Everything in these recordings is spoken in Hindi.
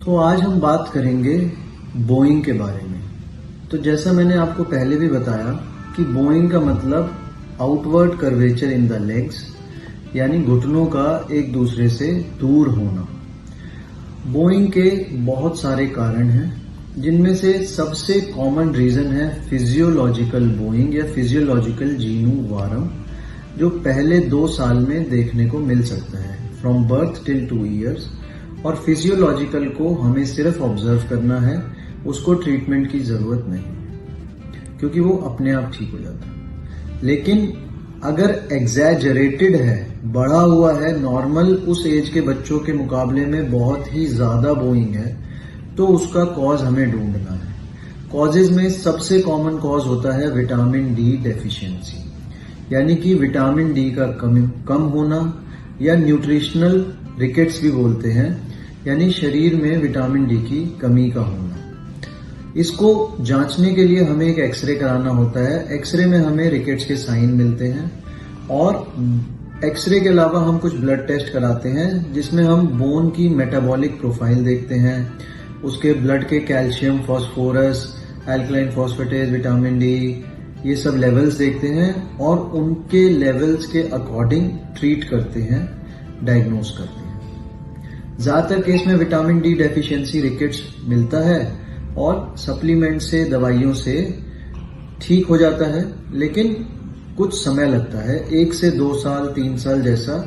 तो आज हम बात करेंगे बोइंग के बारे में। तो जैसा मैंने आपको पहले भी बताया कि बोइंग का मतलब outward curvature in the legs, यानी घुटनों का एक दूसरे से दूर होना। बोइंग के बहुत सारे कारण हैं, जिनमें से सबसे कॉमन रीजन है फिजियोलॉजिकल बोइंग या फिजियोलॉजिकल जीनू वारम, जो पहले 2 साल में देखने को मिल सकता है, फ्रॉम बर्थ टिल 2 ईयर्स। और फिजियोलॉजिकल को हमें सिर्फ ऑब्जर्व करना है, उसको ट्रीटमेंट की जरूरत नहीं, क्योंकि वो अपने आप ठीक हो जाता है। लेकिन अगर एग्जैजरेटेड है, बढ़ा हुआ है, नॉर्मल उस एज के बच्चों के मुकाबले में बहुत ही ज्यादा बोइंग है, तो उसका कॉज हमें ढूंढना है। कॉजेज में सबसे कॉमन कॉज होता है विटामिन डी डेफिशिएंसी, यानी कि विटामिन डी का कम होना, या न्यूट्रिशनल रिकेट्स भी बोलते हैं, यानी शरीर में विटामिन डी की कमी का होना। इसको जांचने के लिए हमें एक एक्सरे कराना होता है। एक्सरे में हमें रिकेट्स के साइन मिलते हैं, और एक्सरे के अलावा हम कुछ ब्लड टेस्ट कराते हैं, जिसमें हम बोन की मेटाबॉलिक प्रोफाइल देखते हैं, उसके ब्लड के calcium, phosphorus, alkaline phosphatase, vitamin D, ये सब लेवल्स देखते हैं, और उनके लेवल्स के अकॉर्डिंग ट्रीट करते हैं, डायग्नोज करते हैं। ज्यादातर केस में विटामिन डी डेफिशिएंसी रिकेट्स मिलता है और सप्लीमेंट से, दवाइयों से ठीक हो जाता है, लेकिन कुछ समय लगता है, 1 से 2 साल 3 साल जैसा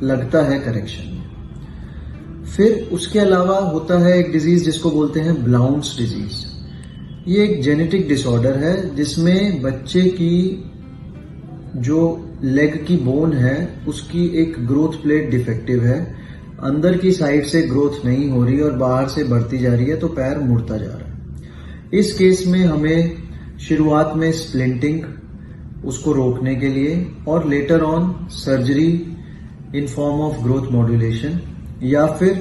लगता है करेक्शन में। फिर उसके अलावा होता है एक डिजीज जिसको बोलते हैं ब्लाउंस डिजीज। ये एक जेनेटिक डिसऑर्डर है, जिसमें बच्चे की जो लेग की बोन है उसकी एक ग्रोथ प्लेट डिफेक्टिव है, अंदर की साइड से ग्रोथ नहीं हो रही और बाहर से बढ़ती जा रही है, तो पैर मुड़ता जा रहा है। इस केस में हमें शुरुआत में स्प्लिंटिंग, उसको रोकने के लिए, और later on surgery in form of growth modulation या फिर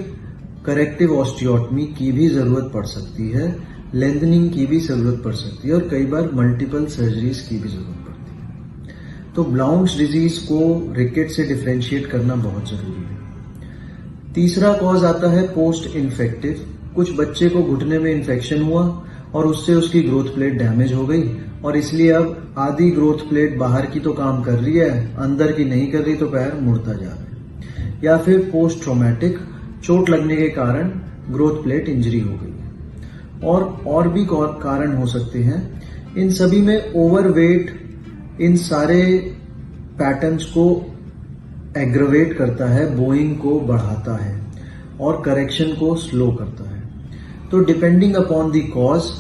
करेक्टिव ऑस्टियोटमी की भी जरूरत पड़ सकती है, लेंथनिंग की भी जरूरत पड़ सकती है, और कई बार मल्टीपल सर्जरीज की भी जरूरत पड़ती है। तो ब्लाउंस डिजीज को रिकेट से डिफरेंशिएट करना बहुत जरूरी है। तीसरा कॉज आता है पोस्ट इन्फेक्टिव। कुछ बच्चे को घुटने में इन्फेक्शन हुआ और उससे उसकी ग्रोथ प्लेट डैमेज हो गई, और इसलिए अब आधी ग्रोथ प्लेट बाहर की तो काम कर रही है, अंदर की नहीं कर रही, तो पैर मुड़ता जा रहा है। या फिर पोस्ट ट्रॉमेटिक, चोट लगने के कारण ग्रोथ प्लेट इंजरी हो गई, और भी कारण हो सकते हैं। इन सभी में ओवरवेट इन सारे पैटर्न्स को एग्रवेट करता है, बोइंग को बढ़ाता है और करेक्शन को स्लो करता है। तो depending upon the cause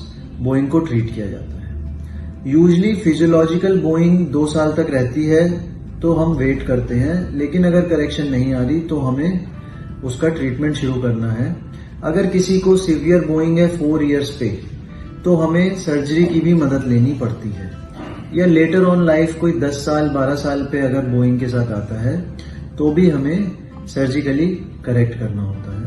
Boeing को ट्रीट किया जाता है। यूजुअली फिजियोलॉजिकल बोइंग 2 साल तक रहती है, तो हम वेट करते हैं, लेकिन अगर करेक्शन नहीं आ रही तो हमें उसका ट्रीटमेंट शुरू करना है। अगर किसी को सीवियर बोइंग है 4 ईयर्स पे, तो हमें सर्जरी की भी मदद लेनी पड़ती है, या लेटर ऑन लाइफ कोई 10 साल 12 साल पे अगर बोइंग के साथ आता है, तो भी हमें सर्जिकली करेक्ट करना होता है।